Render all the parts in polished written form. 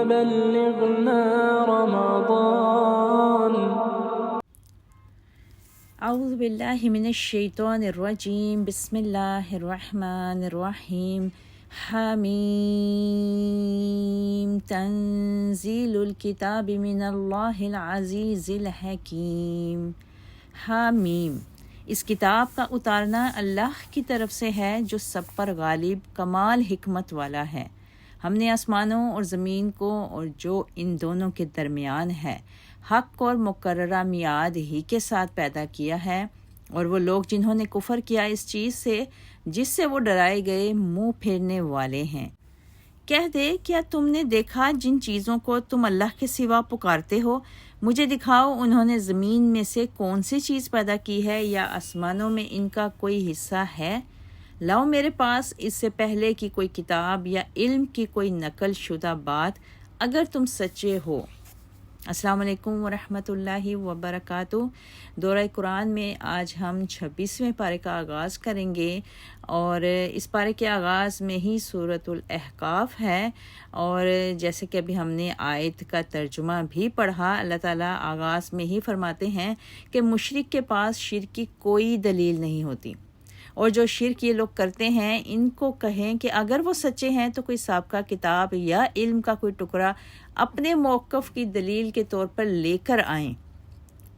بلغنا رمضان. اعوذ باللہ من الشیطان الرجیم. بسم اللہ الرحمن الرحیم. حمیم تنزیل الکتاب من اللہ العزیز الحکیم. حمیم، اس کتاب کا اتارنا اللہ کی طرف سے ہے جو سب پر غالب کمال حکمت والا ہے. ہم نے آسمانوں اور زمین کو اور جو ان دونوں کے درمیان ہے حق اور مقررہ میعاد ہی کے ساتھ پیدا کیا ہے، اور وہ لوگ جنہوں نے کفر کیا اس چیز سے جس سے وہ ڈرائے گئے منہ پھیرنے والے ہیں. کہہ دے، کیا تم نے دیکھا جن چیزوں کو تم اللہ کے سوا پکارتے ہو؟ مجھے دکھاؤ انہوں نے زمین میں سے کون سی چیز پیدا کی ہے، یا آسمانوں میں ان کا کوئی حصہ ہے؟ لاؤ میرے پاس اس سے پہلے کی کوئی کتاب یا علم کی کوئی نقل شدہ بات اگر تم سچے ہو. السلام علیکم ورحمۃ اللہ وبرکاتہ. دورہ قرآن میں آج ہم 26ویں پارے کا آغاز کریں گے، اور اس پارے کے آغاز میں ہی سورۃ الاحقاف ہے. اور جیسے کہ ابھی ہم نے آیت کا ترجمہ بھی پڑھا، اللہ تعالیٰ آغاز میں ہی فرماتے ہیں کہ مشرک کے پاس شرک کی کوئی دلیل نہیں ہوتی، اور جو شرک یہ لوگ کرتے ہیں ان کو کہیں کہ اگر وہ سچے ہیں تو کوئی سابقہ کتاب یا علم کا کوئی ٹکڑا اپنے موقف کی دلیل کے طور پر لے کر آئیں.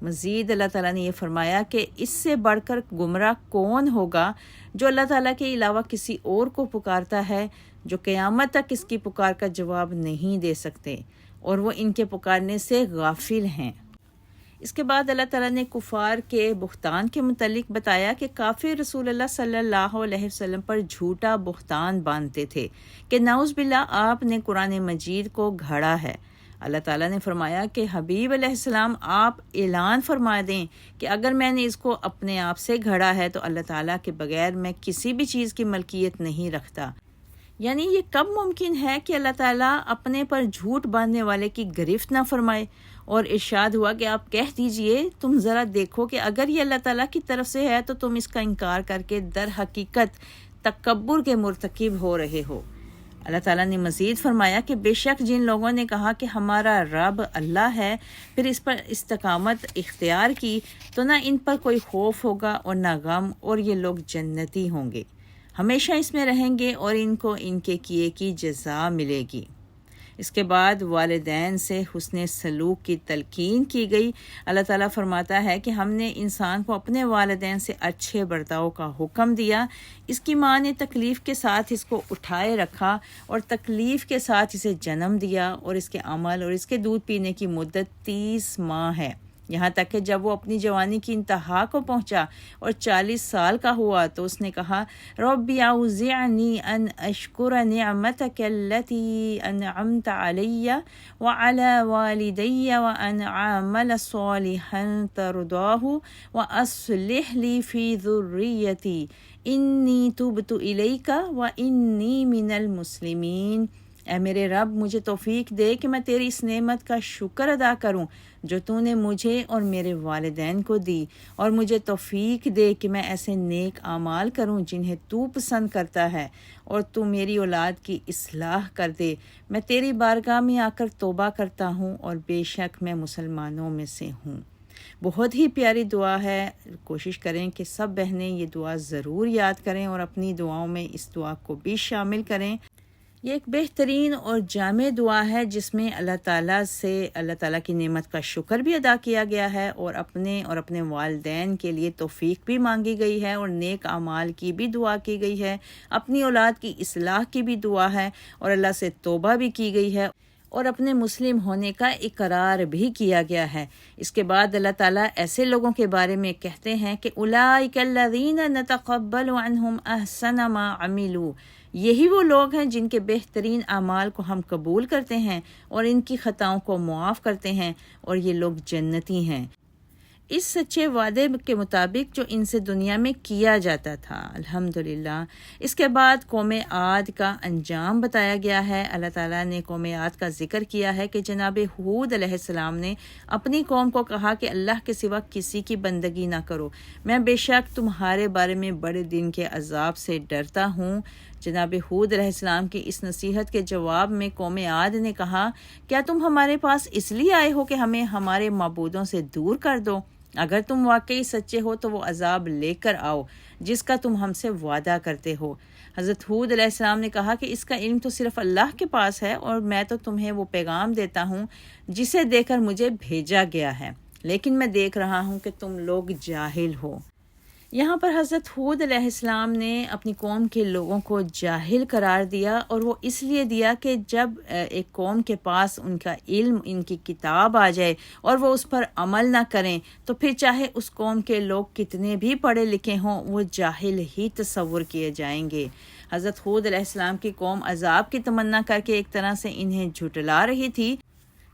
مزید اللہ تعالیٰ نے یہ فرمایا کہ اس سے بڑھ کر گمراہ کون ہوگا جو اللہ تعالیٰ کے علاوہ کسی اور کو پکارتا ہے، جو قیامت تک اس کی پکار کا جواب نہیں دے سکتے اور وہ ان کے پکارنے سے غافل ہیں. اس کے بعد اللہ تعالیٰ نے کفار کے بہتان کے متعلق بتایا کہ کافر رسول اللہ صلی اللہ علیہ وسلم پر جھوٹا بہتان باندھتے تھے کہ نعوذ باللہ آپ نے قرآن مجید کو گھڑا ہے. اللہ تعالیٰ نے فرمایا کہ حبیب علیہ السلام آپ اعلان فرما دیں کہ اگر میں نے اس کو اپنے آپ سے گھڑا ہے تو اللہ تعالیٰ کے بغیر میں کسی بھی چیز کی ملکیت نہیں رکھتا. یعنی یہ کب ممکن ہے کہ اللہ تعالیٰ اپنے پر جھوٹ باندھنے والے کی گرفت نہ فرمائے؟ اور ارشاد ہوا کہ آپ کہہ دیجئے تم ذرا دیکھو کہ اگر یہ اللہ تعالیٰ کی طرف سے ہے تو تم اس کا انکار کر کے در حقیقت تکبر کے مرتکب ہو رہے ہو. اللہ تعالیٰ نے مزید فرمایا کہ بے شک جن لوگوں نے کہا کہ ہمارا رب اللہ ہے، پھر اس پر استقامت اختیار کی تو نہ ان پر کوئی خوف ہوگا اور نہ غم، اور یہ لوگ جنتی ہوں گے، ہمیشہ اس میں رہیں گے اور ان کو ان کے کیے کی جزا ملے گی. اس کے بعد والدین سے حسن سلوک کی تلقین کی گئی. اللہ تعالیٰ فرماتا ہے کہ ہم نے انسان کو اپنے والدین سے اچھے برتاؤ کا حکم دیا. اس کی ماں نے تکلیف کے ساتھ اس کو اٹھائے رکھا اور تکلیف کے ساتھ اسے جنم دیا، اور اس کے عمل اور اس کے دودھ پینے کی مدت 30 ماہ ہے، یہاں تک کہ جب وہ اپنی جوانی کی انتہا کو پہنچا اور 40 سال کا ہوا تو اس نے کہا رب اوزعنی ان اشکر نعمتک التي انعمت علی وعلى والدی وان اعمل صالحا ترضاه واصلح لی فی ذریتی انی تبت الیک وانی من المسلمین. اے میرے رب، مجھے توفیق دے کہ میں تیری اس نعمت کا شکر ادا کروں جو تو نے مجھے اور میرے والدین کو دی، اور مجھے توفیق دے کہ میں ایسے نیک اعمال کروں جنہیں تو پسند کرتا ہے، اور تو میری اولاد کی اصلاح کر دے. میں تیری بارگاہ میں آ کر توبہ کرتا ہوں اور بے شک میں مسلمانوں میں سے ہوں. بہت ہی پیاری دعا ہے. کوشش کریں کہ سب بہنیں یہ دعا ضرور یاد کریں اور اپنی دعاؤں میں اس دعا کو بھی شامل کریں. یہ ایک بہترین اور جامع دعا ہے جس میں اللہ تعالیٰ سے اللہ تعالیٰ کی نعمت کا شکر بھی ادا کیا گیا ہے، اور اپنے والدین کے لیے توفیق بھی مانگی گئی ہے، اور نیک اعمال کی بھی دعا کی گئی ہے، اپنی اولاد کی اصلاح کی بھی دعا ہے، اور اللہ سے توبہ بھی کی گئی ہے، اور اپنے مسلم ہونے کا اقرار بھی کیا گیا ہے. اس کے بعد اللہ تعالیٰ ایسے لوگوں کے بارے میں کہتے ہیں کہ اولئک الذین نتقبل عنہم احسن ما عملوا. یہی وہ لوگ ہیں جن کے بہترین اعمال کو ہم قبول کرتے ہیں اور ان کی خطاؤں کو معاف کرتے ہیں، اور یہ لوگ جنتی ہیں. اس سچے وعدے کے مطابق جو ان سے دنیا میں کیا جاتا تھا. الحمدللہ. اس کے بعد قوم عاد کا انجام بتایا گیا ہے. اللہ تعالیٰ نے قوم عاد کا ذکر کیا ہے کہ جناب ہود علیہ السلام نے اپنی قوم کو کہا کہ اللہ کے سوا کسی کی بندگی نہ کرو، میں بے شک تمہارے بارے میں بڑے دن کے عذاب سے ڈرتا ہوں. جناب ہود علیہ السلام کی اس نصیحت کے جواب میں قوم عاد نے کہا، کیا تم ہمارے پاس اس لیے آئے ہو کہ ہمیں ہمارے معبودوں سے دور کر دو؟ اگر تم واقعی سچے ہو تو وہ عذاب لے کر آؤ جس کا تم ہم سے وعدہ کرتے ہو۔ حضرت ہود علیہ السلام نے کہا کہ اس کا علم تو صرف اللہ کے پاس ہے، اور میں تو تمہیں وہ پیغام دیتا ہوں جسے دے کر مجھے بھیجا گیا ہے، لیکن میں دیکھ رہا ہوں کہ تم لوگ جاہل ہو۔ یہاں پر حضرت ہود علیہ السلام نے اپنی قوم کے لوگوں کو جاہل قرار دیا، اور وہ اس لیے دیا کہ جب ایک قوم کے پاس ان کا علم، ان کی کتاب آ جائے اور وہ اس پر عمل نہ کریں تو پھر چاہے اس قوم کے لوگ کتنے بھی پڑھے لکھے ہوں وہ جاہل ہی تصور کیے جائیں گے۔ حضرت ہود علیہ السلام کی قوم عذاب کی تمنا کر کے ایک طرح سے انہیں جھٹلا رہی تھی،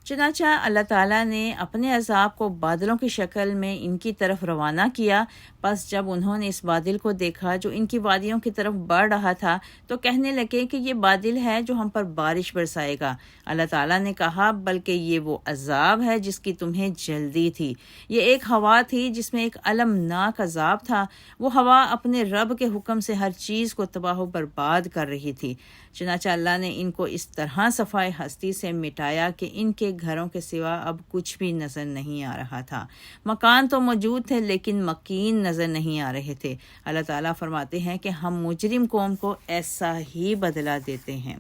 چنانچہ اللہ تعالیٰ نے اپنے عذاب کو بادلوں کی شکل میں ان کی طرف روانہ کیا۔ پس جب انہوں نے اس بادل کو دیکھا جو ان کی وادیوں کی طرف بڑھ رہا تھا تو کہنے لگے کہ یہ بادل ہے جو ہم پر بارش برسائے گا۔ اللہ تعالیٰ نے کہا، بلکہ یہ وہ عذاب ہے جس کی تمہیں جلدی تھی۔ یہ ایک ہوا تھی جس میں ایک المناک عذاب تھا۔ وہ ہوا اپنے رب کے حکم سے ہر چیز کو تباہ و برباد کر رہی تھی۔ چنانچہ اللہ نے ان کو اس طرح صفائے ہستی سے مٹایا کہ ان کے گھروں کے سوا اب کچھ بھی نظر نہیں آ رہا تھا۔ مکان تو موجود تھے لیکن مکین نظر نہیں آ رہے تھے۔ اللہ تعالیٰ فرماتے ہیں کہ ہم مجرم قوم کو ایسا ہی بدلہ دیتے ہیں۔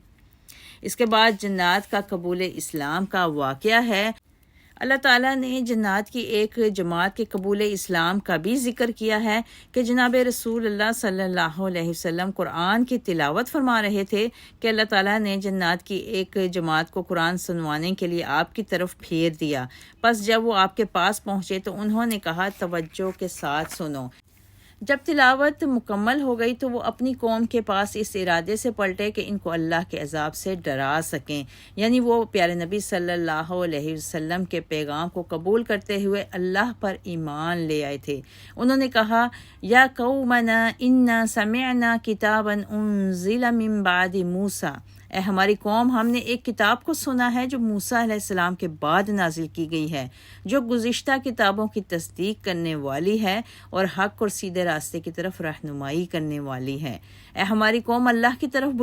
اس کے بعد جنات کا قبول اسلام کا واقعہ ہے۔ اللہ تعالیٰ نے جنات کی ایک جماعت کے قبول اسلام کا بھی ذکر کیا ہے کہ جناب رسول اللہ صلی اللہ علیہ وسلم قرآن کی تلاوت فرما رہے تھے کہ اللہ تعالیٰ نے جنات کی ایک جماعت کو قرآن سنوانے کے لیے آپ کی طرف پھیر دیا۔ پس جب وہ آپ کے پاس پہنچے تو انہوں نے کہا، توجہ کے ساتھ سنو۔ جب تلاوت مکمل ہو گئی تو وہ اپنی قوم کے پاس اس ارادے سے پلٹے کہ ان کو اللہ کے عذاب سے ڈرا سکیں، یعنی وہ پیارے نبی صلی اللہ علیہ وسلم کے پیغام کو قبول کرتے ہوئے اللہ پر ایمان لے آئے تھے۔ انہوں نے کہا، یا قومنا انا سمعنا کتابا انزل من بعد موسیٰ، اے ہماری قوم، ہم نے ایک کتاب کو سنا ہے جو موسیٰ علیہ السلام کے بعد نازل کی گئی ہے، جو گزشتہ کتابوں کی تصدیق کرنے والی ہے اور حق اور سیدھے راستے کی طرف رہنمائی کرنے والی ہے۔ اے ہماری قوم، اللہ کی طرف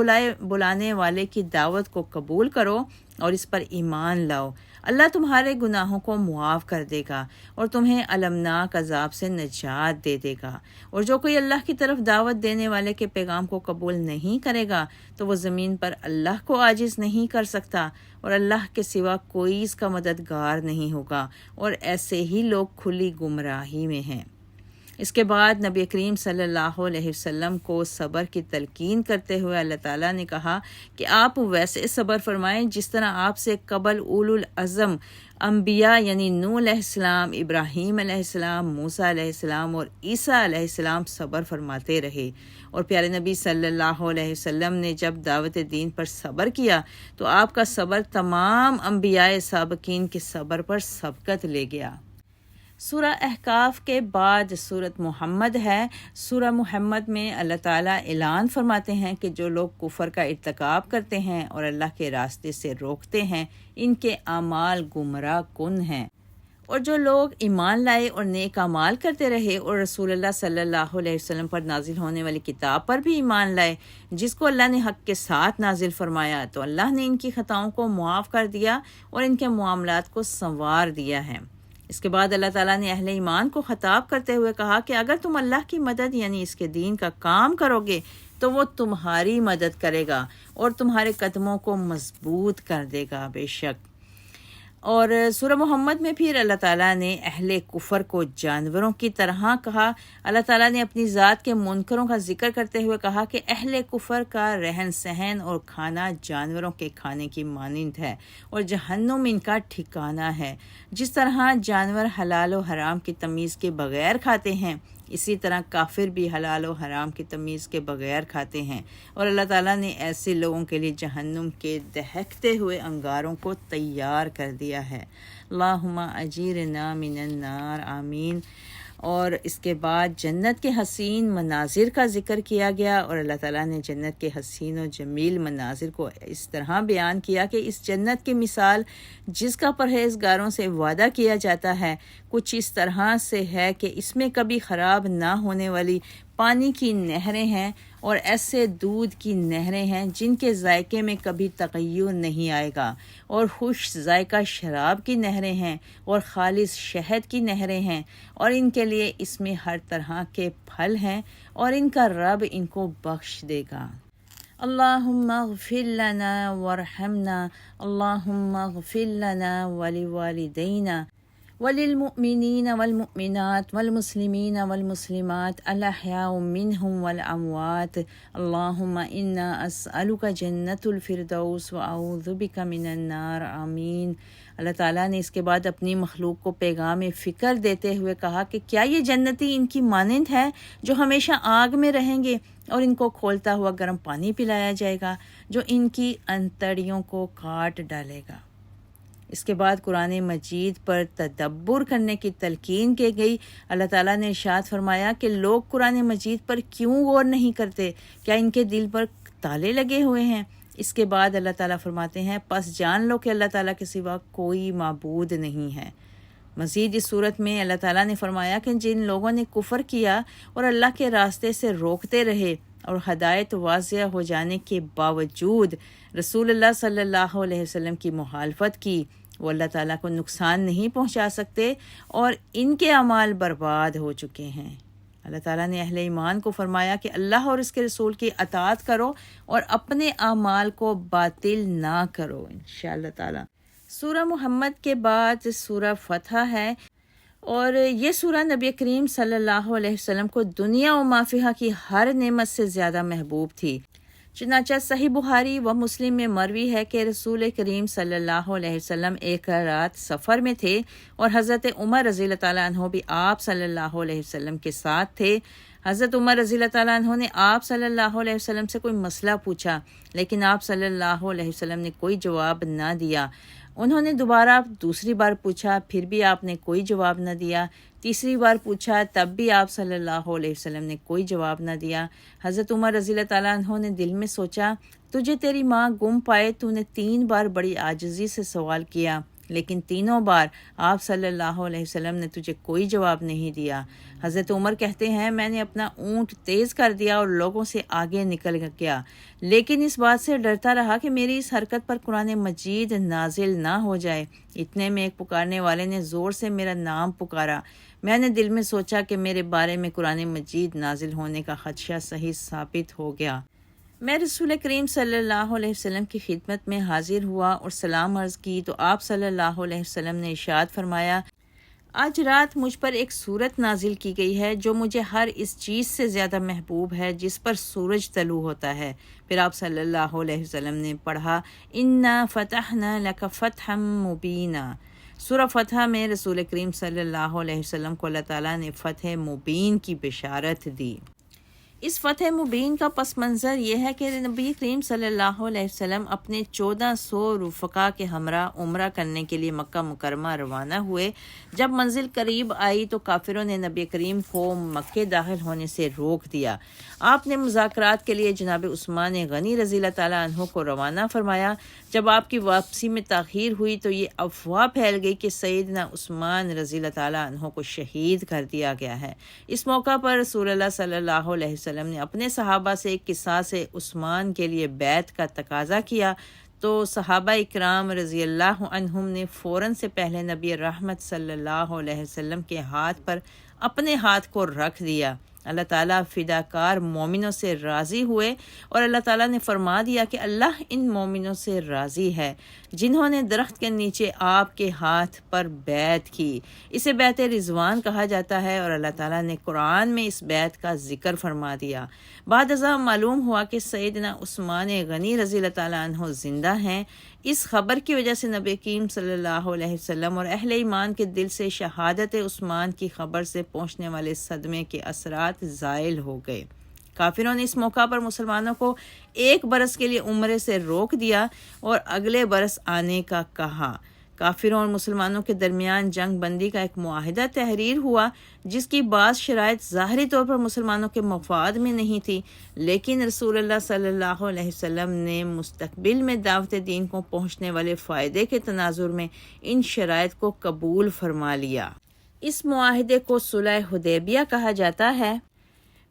بلانے والے کی دعوت کو قبول کرو اور اس پر ایمان لاؤ۔ اللہ تمہارے گناہوں کو معاف کر دے گا اور تمہیں المناک عذاب سے نجات دے دے گا۔ اور جو کوئی اللہ کی طرف دعوت دینے والے کے پیغام کو قبول نہیں کرے گا تو وہ زمین پر اللہ کو عاجز نہیں کر سکتا، اور اللہ کے سوا کوئی اس کا مددگار نہیں ہوگا، اور ایسے ہی لوگ کھلی گمراہی میں ہیں۔ اس کے بعد نبی کریم صلی اللہ علیہ وسلم کو صبر کی تلقین کرتے ہوئے اللہ تعالیٰ نے کہا کہ آپ ویسے صبر فرمائیں جس طرح آپ سے قبل اولو العزم انبیاء یعنی نوح علیہ السلام، ابراہیم علیہ السلام، موسیٰ علیہ السلام اور عیسیٰ علیہ السلام صبر فرماتے رہے۔ اور پیارے نبی صلی اللہ علیہ وسلم نے جب دعوت دین پر صبر کیا تو آپ کا صبر تمام انبیاء سابقین کے صبر پر سبقت لے گیا۔ سورہ احقاف کے بعد سورۃ محمد ہے۔ سورہ محمد میں اللہ تعالیٰ اعلان فرماتے ہیں کہ جو لوگ کفر کا ارتکاب کرتے ہیں اور اللہ کے راستے سے روکتے ہیں، ان کے اعمال گمراہ کن ہیں، اور جو لوگ ایمان لائے اور نیک اعمال کرتے رہے اور رسول اللہ صلی اللہ علیہ وسلم پر نازل ہونے والی کتاب پر بھی ایمان لائے جس کو اللہ نے حق کے ساتھ نازل فرمایا، تو اللہ نے ان کی خطاؤں کو معاف کر دیا اور ان کے معاملات کو سنوار دیا ہے۔ اس کے بعد اللہ تعالیٰ نے اہل ایمان کو خطاب کرتے ہوئے کہا کہ اگر تم اللہ کی مدد یعنی اس کے دین کا کام کرو گے تو وہ تمہاری مدد کرے گا اور تمہارے قدموں کو مضبوط کر دے گا بے شک۔ اور سورہ محمد میں پھر اللہ تعالیٰ نے اہل کفر کو جانوروں کی طرح کہا۔ اللہ تعالیٰ نے اپنی ذات کے منکروں کا ذکر کرتے ہوئے کہا کہ اہل کفر کا رہن سہن اور کھانا جانوروں کے کھانے کی مانند ہے اور جہنم ان کا ٹھکانہ ہے۔ جس طرح جانور حلال و حرام کی تمیز کے بغیر کھاتے ہیں، اسی طرح کافر بھی حلال و حرام کی تمیز کے بغیر کھاتے ہیں، اور اللہ تعالیٰ نے ایسے لوگوں کے لیے جہنم کے دہکتے ہوئے انگاروں کو تیار کر دیا ہے۔ اللہم اجیرنا من النار، آمین۔ اور اس کے بعد جنت کے حسین مناظر کا ذکر کیا گیا، اور اللہ تعالیٰ نے جنت کے حسین و جمیل مناظر کو اس طرح بیان کیا کہ اس جنت کی مثال جس کا پرہیزگاروں سے وعدہ کیا جاتا ہے کچھ اس طرح سے ہے کہ اس میں کبھی خراب نہ ہونے والی پانی کی نہریں ہیں اور ایسے دودھ کی نہریں ہیں جن کے ذائقے میں کبھی تغیر نہیں آئے گا، اور خوش ذائقہ شراب کی نہریں ہیں اور خالص شہد کی نہریں ہیں، اور ان کے لیے اس میں ہر طرح کے پھل ہیں، اور ان کا رب ان کو بخش دے گا۔ اللہم اغفر لنا وارحمنا، اللہم اغفر لنا ولوالدینا وللمؤمنین والمؤمنات والمسلمین والمسلمات الاحیاء منہم والاموات، اللہم انا اسألک جنت الفردوس واعوذ بک من النار، آمین۔ اللہ تعالیٰ نے اس کے بعد اپنی مخلوق کو پیغام فکر دیتے ہوئے کہا کہ کیا یہ جنتی ان کی مانند ہے جو ہمیشہ آگ میں رہیں گے اور ان کو کھولتا ہوا گرم پانی پلایا جائے گا جو ان کی انتڑیوں کو کاٹ ڈالے گا۔ اس کے بعد قرآن مجید پر تدبر کرنے کی تلقین کی گئی۔ اللہ تعالیٰ نے ارشاد فرمایا کہ لوگ قرآن مجید پر کیوں غور نہیں کرتے؟ کیا ان کے دل پر تالے لگے ہوئے ہیں؟ اس کے بعد اللہ تعالیٰ فرماتے ہیں پس جان لو کہ اللہ تعالیٰ کے سوا کوئی معبود نہیں ہے۔ مزید اس صورت میں اللہ تعالیٰ نے فرمایا کہ جن لوگوں نے کفر کیا اور اللہ کے راستے سے روکتے رہے اور ہدایت واضح ہو جانے کے باوجود رسول اللہ صلی اللہ علیہ وسلم کی مخالفت کی، وہ اللہ تعالیٰ کو نقصان نہیں پہنچا سکتے اور ان کے اعمال برباد ہو چکے ہیں۔ اللہ تعالیٰ نے اہل ایمان کو فرمایا کہ اللہ اور اس کے رسول کی اطاعت کرو اور اپنے اعمال کو باطل نہ کرو انشاءاللہ تعالیٰ۔ سورہ محمد کے بعد سورہ فتح ہے، اور یہ سورہ نبی کریم صلی اللہ علیہ وسلم کو دنیا و ما فیہا کی ہر نعمت سے زیادہ محبوب تھی۔ چنانچہ صحیح بخاری و مسلم میں مروی ہے کہ رسول کریم صلی اللہ علیہ وسلم ایک رات سفر میں تھے اور حضرت عمر رضی اللہ تعالیٰ عنہ بھی آپ صلی اللہ علیہ وسلم کے ساتھ تھے۔ حضرت عمر رضی اللہ تعالیٰ عنہ نے آپ صلی اللہ علیہ وسلم سے کوئی مسئلہ پوچھا، لیکن آپ صلی اللہ علیہ وسلم نے کوئی جواب نہ دیا۔ انہوں نے دوبارہ دوسری بار پوچھا، پھر بھی آپ نے کوئی جواب نہ دیا۔ تیسری بار پوچھا، تب بھی آپ صلی اللہ علیہ وسلم نے کوئی جواب نہ دیا۔ حضرت عمر رضی اللہ تعالیٰ عنہ نے دل میں سوچا، تجھے تیری ماں گم پائے تو نے 3 بار بڑی عاجزی سے سوال کیا، لیکن تینوں بار آپ صلی اللہ علیہ وسلم نے تجھے کوئی جواب نہیں دیا۔ حضرت عمر کہتے ہیں میں نے اپنا اونٹ تیز کر دیا اور لوگوں سے آگے نکل گیا، لیکن اس بات سے ڈرتا رہا کہ میری اس حرکت پر قرآن مجید نازل نہ ہو جائے۔ اتنے میں ایک پکارنے والے نے زور سے میرا نام پکارا۔ میں نے دل میں سوچا کہ میرے بارے میں قرآن مجید نازل ہونے کا خدشہ صحیح ثابت ہو گیا۔ میں رسول کریم صلی اللہ علیہ وسلم کی خدمت میں حاضر ہوا اور سلام عرض کی تو آپ صلی اللہ علیہ وسلم نے ارشاد فرمایا، آج رات مجھ پر ایک سورت نازل کی گئی ہے جو مجھے ہر اس چیز سے زیادہ محبوب ہے جس پر سورج طلوع ہوتا ہے۔ پھر آپ صلی اللہ علیہ وسلم نے پڑھا، اِنَّا فَتَحْنَا لَكَ فَتْحًا مُبِينًا۔ سورہ فتح میں رسول کریم صلی اللہ علیہ وسلم کو اللہ تعالیٰ نے فتح مبین کی بشارت دی۔ اس فتح مبین کا پس منظر یہ ہے کہ نبی کریم صلی اللہ علیہ وسلم اپنے 1400 رفقا کے ہمراہ عمرہ کرنے کے لیے مکہ مکرمہ روانہ ہوئے۔ جب منزل قریب آئی تو کافروں نے نبی کریم کو مکے داخل ہونے سے روک دیا۔ آپ نے مذاکرات کے لیے جناب عثمان غنی رضی اللہ تعالیٰ عنہ کو روانہ فرمایا۔ جب آپ کی واپسی میں تاخیر ہوئی تو یہ افواہ پھیل گئی کہ سیدنا عثمان رضی اللہ تعالیٰ عنہ کو شہید کر دیا گیا ہے۔ اس موقع پر رسول اللہ صلی اللہ علیہ وسلم نے اپنے صحابہ سے قصاص عثمان کے لیے بیعت کا تقاضا کیا تو صحابہ اکرام رضی اللہ عنہم نے فوراً سے پہلے نبی رحمت صلی اللہ علیہ وسلم کے ہاتھ پر اپنے ہاتھ کو رکھ دیا۔ اللہ تعالیٰ فداکار مومنوں سے راضی ہوئے اور اللہ تعالیٰ نے فرما دیا کہ اللہ ان مومنوں سے راضی ہے جنہوں نے درخت کے نیچے آپ کے ہاتھ پر بیعت کی۔ اسے بیعت رضوان کہا جاتا ہے اور اللہ تعالیٰ نے قرآن میں اس بیعت کا ذکر فرما دیا۔ بعد ازاں معلوم ہوا کہ سیدنا عثمان غنی رضی اللہ تعالیٰ عنہ زندہ ہیں۔ اس خبر کی وجہ سے نبی کریم صلی اللہ علیہ وسلم اور اہل ایمان کے دل سے شہادت عثمان کی خبر سے پہنچنے والے صدمے کے اثرات زائل ہو گئے۔ کافروں نے اس موقع پر مسلمانوں کو 1 برس کے لیے عمرے سے روک دیا اور اگلے برس آنے کا کہا۔ کافروں اور مسلمانوں کے درمیان جنگ بندی کا ایک معاہدہ تحریر ہوا جس کی بعض شرائط ظاہری طور پر مسلمانوں کے مفاد میں نہیں تھی، لیکن رسول اللہ صلی اللہ علیہ وسلم نے مستقبل میں دعوت دین کو پہنچنے والے فائدے کے تناظر میں ان شرائط کو قبول فرما لیا۔ اس معاہدے کو صلح حدیبیہ کہا جاتا ہے۔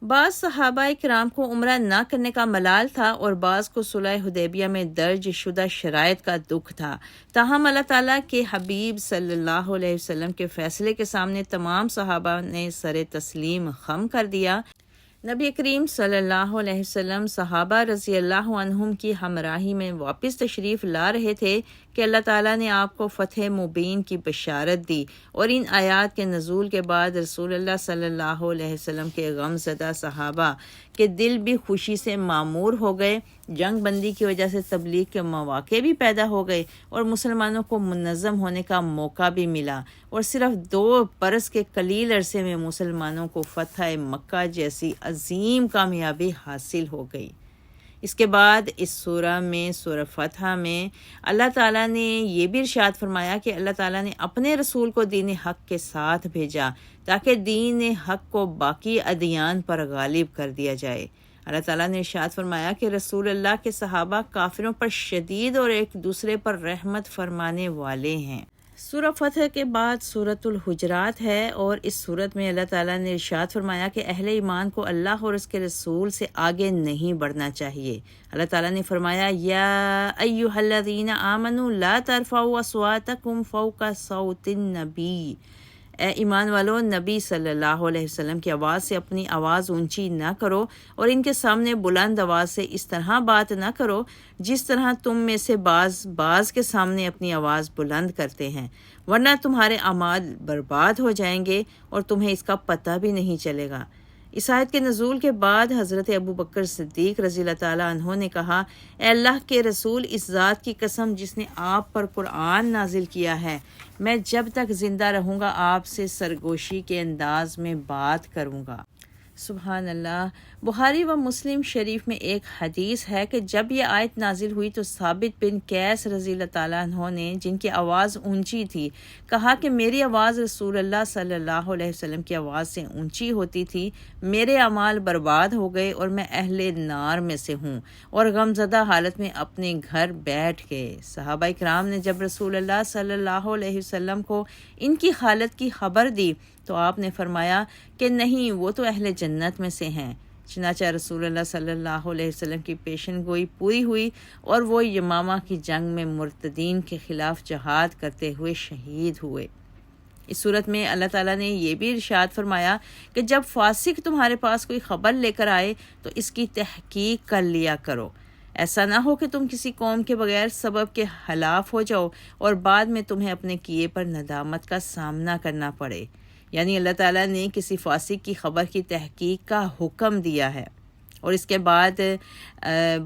بعض صحابہ کرام کو عمرہ نہ کرنے کا ملال تھا اور بعض کو صلح حدیبیہ میں درج شدہ شرائط کا دکھ تھا، تاہم اللہ تعالیٰ کے حبیب صلی اللہ علیہ وسلم کے فیصلے کے سامنے تمام صحابہ نے سر تسلیم خم کر دیا۔ نبی کریم صلی اللہ علیہ وسلم صحابہ رضی اللہ عنہم کی ہمراہی میں واپس تشریف لا رہے تھے کہ اللہ تعالیٰ نے آپ کو فتح مبین کی بشارت دی، اور ان آیات کے نزول کے بعد رسول اللہ صلی اللہ علیہ وسلم کے غم زدہ صحابہ کے دل بھی خوشی سے معمور ہو گئے۔ جنگ بندی کی وجہ سے تبلیغ کے مواقع بھی پیدا ہو گئے اور مسلمانوں کو منظم ہونے کا موقع بھی ملا، اور صرف 2 برس کے قلیل عرصے میں مسلمانوں کو فتح مکہ جیسی عظیم کامیابی حاصل ہو گئی۔ اس کے بعد اس سورہ فتح میں اللہ تعالیٰ نے یہ بھی ارشاد فرمایا کہ اللہ تعالیٰ نے اپنے رسول کو دین حق کے ساتھ بھیجا تاکہ دین حق کو باقی ادیان پر غالب کر دیا جائے۔ اللہ تعالیٰ نے ارشاد فرمایا کہ رسول اللہ کے صحابہ کافروں پر شدید اور ایک دوسرے پر رحمت فرمانے والے ہیں۔ سورہ فتح کے بعد سورۃ الحجرات ہے، اور اس سورت میں اللہ تعالیٰ نے ارشاد فرمایا کہ اہل ایمان کو اللہ اور اس کے رسول سے آگے نہیں بڑھنا چاہیے۔ اللہ تعالیٰ نے فرمایا یا ایھا الذین آمنوا لا ترفعوا اصواتکم فوق صوت النبی، اے ایمان والو، نبی صلی اللہ علیہ وسلم کی آواز سے اپنی آواز اونچی نہ کرو، اور ان کے سامنے بلند آواز سے اس طرح بات نہ کرو جس طرح تم میں سے بعض کے سامنے اپنی آواز بلند کرتے ہیں، ورنہ تمہارے اعمال برباد ہو جائیں گے اور تمہیں اس کا پتہ بھی نہیں چلے گا۔ اس آیت کے نزول کے بعد حضرت ابو بکر صدیق رضی اللہ تعالیٰ عنہ نے کہا، اے اللہ کے رسول، اس ذات کی قسم جس نے آپ پر قرآن نازل کیا ہے، میں جب تک زندہ رہوں گا آپ سے سرگوشی کے انداز میں بات کروں گا۔ سبحان اللہ۔ بخاری و مسلم شریف میں ایک حدیث ہے کہ جب یہ آیت نازل ہوئی تو ثابت بن قیس رضی اللہ تعالیٰ عنہ نے، جن کی آواز اونچی تھی، کہا کہ میری آواز رسول اللہ صلی اللہ علیہ وسلم کی آواز سے اونچی ہوتی تھی، میرے اعمال برباد ہو گئے اور میں اہل نار میں سے ہوں، اور غمزدہ حالت میں اپنے گھر بیٹھ گئے۔ صحابہ کرام نے جب رسول اللہ صلی اللہ علیہ وسلم کو ان کی حالت کی خبر دی تو آپ نے فرمایا کہ نہیں، وہ تو اہل جنت میں سے ہیں۔ چنانچہ رسول اللہ صلی اللہ علیہ وسلم کی پیشن گوئی پوری ہوئی اور وہ یمامہ کی جنگ میں مرتدین کے خلاف جہاد کرتے ہوئے شہید ہوئے۔ اس صورت میں اللہ تعالیٰ نے یہ بھی ارشاد فرمایا کہ جب فاسق تمہارے پاس کوئی خبر لے کر آئے تو اس کی تحقیق کر لیا کرو، ایسا نہ ہو کہ تم کسی قوم کے بغیر سبب کے ہلاک ہو جاؤ اور بعد میں تمہیں اپنے کیے پر ندامت کا سامنا کرنا پڑے۔ یعنی اللہ تعالیٰ نے کسی فاسق کی خبر کی تحقیق کا حکم دیا ہے، اور اس کے بعد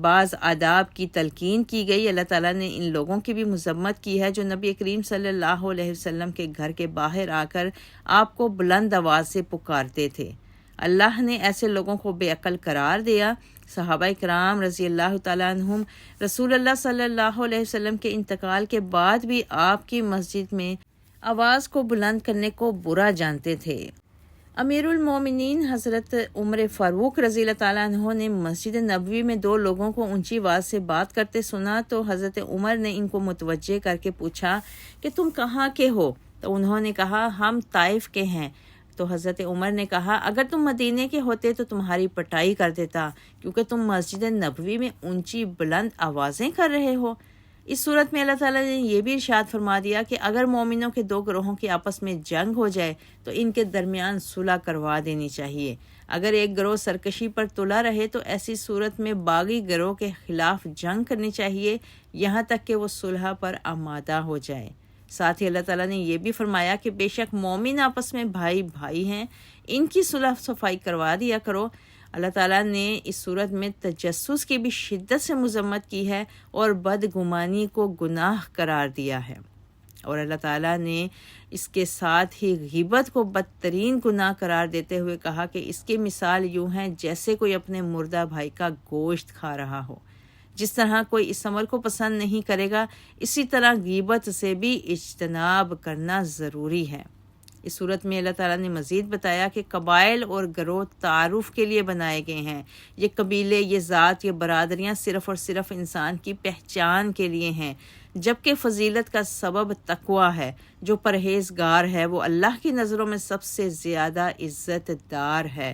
بعض آداب کی تلقین کی گئی۔ اللہ تعالیٰ نے ان لوگوں کی بھی مذمت کی ہے جو نبی کریم صلی اللہ علیہ وسلم کے گھر کے باہر آ کر آپ کو بلند آواز سے پکارتے تھے۔ اللہ نے ایسے لوگوں کو بے عقل قرار دیا۔ صحابہ کرام رضی اللہ تعالیٰ عنہم رسول اللہ صلی اللہ علیہ وسلم کے انتقال کے بعد بھی آپ کی مسجد میں آواز کو بلند کرنے کو برا جانتے تھے۔ امیر المومنین حضرت عمر فاروق رضی اللہ تعالیٰ عنہ نے مسجد نبوی میں 2 لوگوں کو اونچی آواز سے بات کرتے سنا تو حضرت عمر نے ان کو متوجہ کر کے پوچھا کہ تم کہاں کے ہو؟ تو انہوں نے کہا ہم طائف کے ہیں۔ تو حضرت عمر نے کہا اگر تم مدینے کے ہوتے تو تمہاری پٹائی کر دیتا، کیونکہ تم مسجد نبوی میں اونچی بلند آوازیں کر رہے ہو۔ اس صورت میں اللہ تعالیٰ نے یہ بھی ارشاد فرما دیا کہ اگر مومنوں کے 2 گروہوں کی آپس میں جنگ ہو جائے تو ان کے درمیان صلح کروا دینی چاہیے۔ اگر ایک گروہ سرکشی پر تلا رہے تو ایسی صورت میں باغی گروہ کے خلاف جنگ کرنی چاہیے یہاں تک کہ وہ صلح پر آمادہ ہو جائے۔ ساتھ ہی اللہ تعالیٰ نے یہ بھی فرمایا کہ بے شک مومن آپس میں بھائی بھائی ہیں، ان کی صلح صفائی کروا دیا کرو۔ اللہ تعالیٰ نے اس صورت میں تجسس کی بھی شدت سے مذمت کی ہے اور بدگمانی کو گناہ قرار دیا ہے، اور اللہ تعالیٰ نے اس کے ساتھ ہی غیبت کو بدترین گناہ قرار دیتے ہوئے کہا کہ اس کی مثال یوں ہے جیسے کوئی اپنے مردہ بھائی کا گوشت کھا رہا ہو۔ جس طرح کوئی اس عمل کو پسند نہیں کرے گا، اسی طرح غیبت سے بھی اجتناب کرنا ضروری ہے۔ اس صورت میں اللہ تعالیٰ نے مزید بتایا کہ قبائل اور گروہ تعارف کے لیے بنائے گئے ہیں۔ یہ قبیلے، یہ ذات، یہ برادریاں صرف اور صرف انسان کی پہچان کے لیے ہیں، جبکہ فضیلت کا سبب تقویٰ ہے۔ جو پرہیزگار ہے وہ اللہ کی نظروں میں سب سے زیادہ عزت دار ہے۔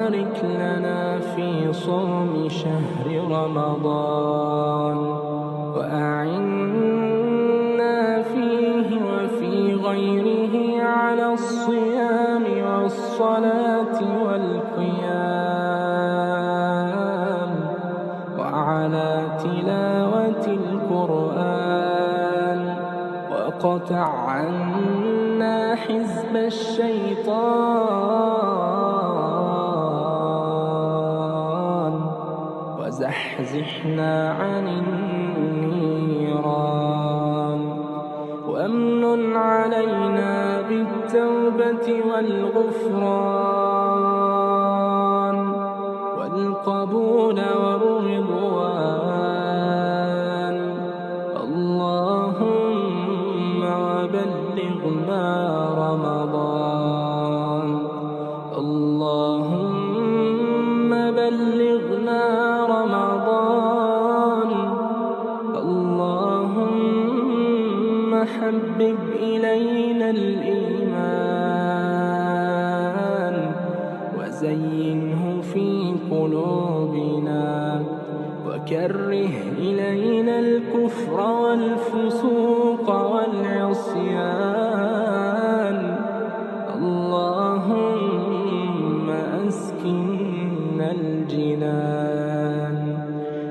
بارك لنا في صوم شهر رمضان وأعنا فيه وفي غيره على الصيام والصلاة والقيام وعلى تلاوة القرآن وقطع عنا حزب الشيطان وزحزحنا عن النيران وأمن علينا بالتوبة والغفران والقبول والرضوان. اللهم بلغنا رمضان. اللهم بلغنا رمضان. اللهم حبب إلينا الإيمان وزينه في قلوبنا وكره إلينا الكفر والفسوق والعصيان. اللهم أسكننا الجنان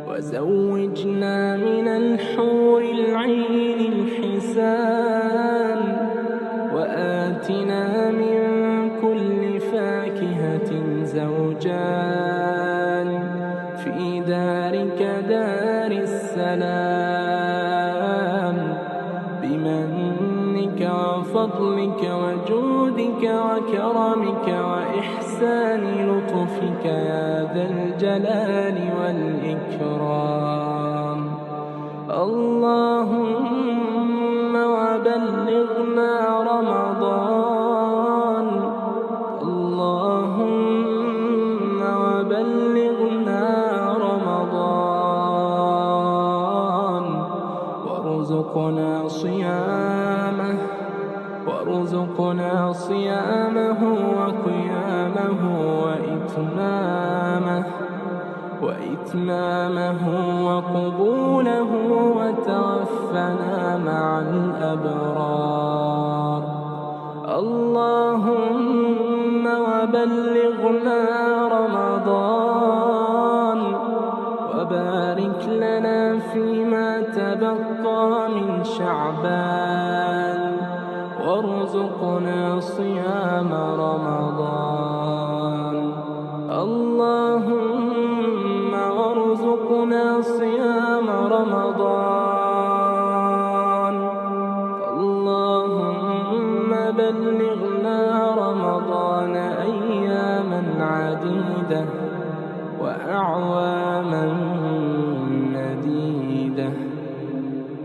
وزوجنا من الحور العين الحسان وآتنا من كل فاكهة زوجان في دارك دار السلام بمنك وفضلك وجودك وكرمك وإحسان لطفك يا ذا الجلال والإكرام. اللهم وبلغنا رمضان. اللهم وبلغنا رمضان وارزقنا صيامه وارزقنا صيامه وقيامه وإتمامه وقبوله وتوفنا مع الأبرار. اللهم وبلغنا رمضان وبارك لنا فيما تبقى من شعبان وارزقنا صيام رمضان. اللهم وارزقنا صيام رمضان. عديدة وأعواما مديدة.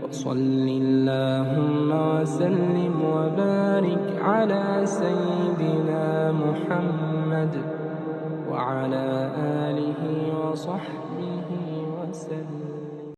وصل اللهم وسلم وبارك على سيدنا محمد وعلى آله وصحبه وسلم.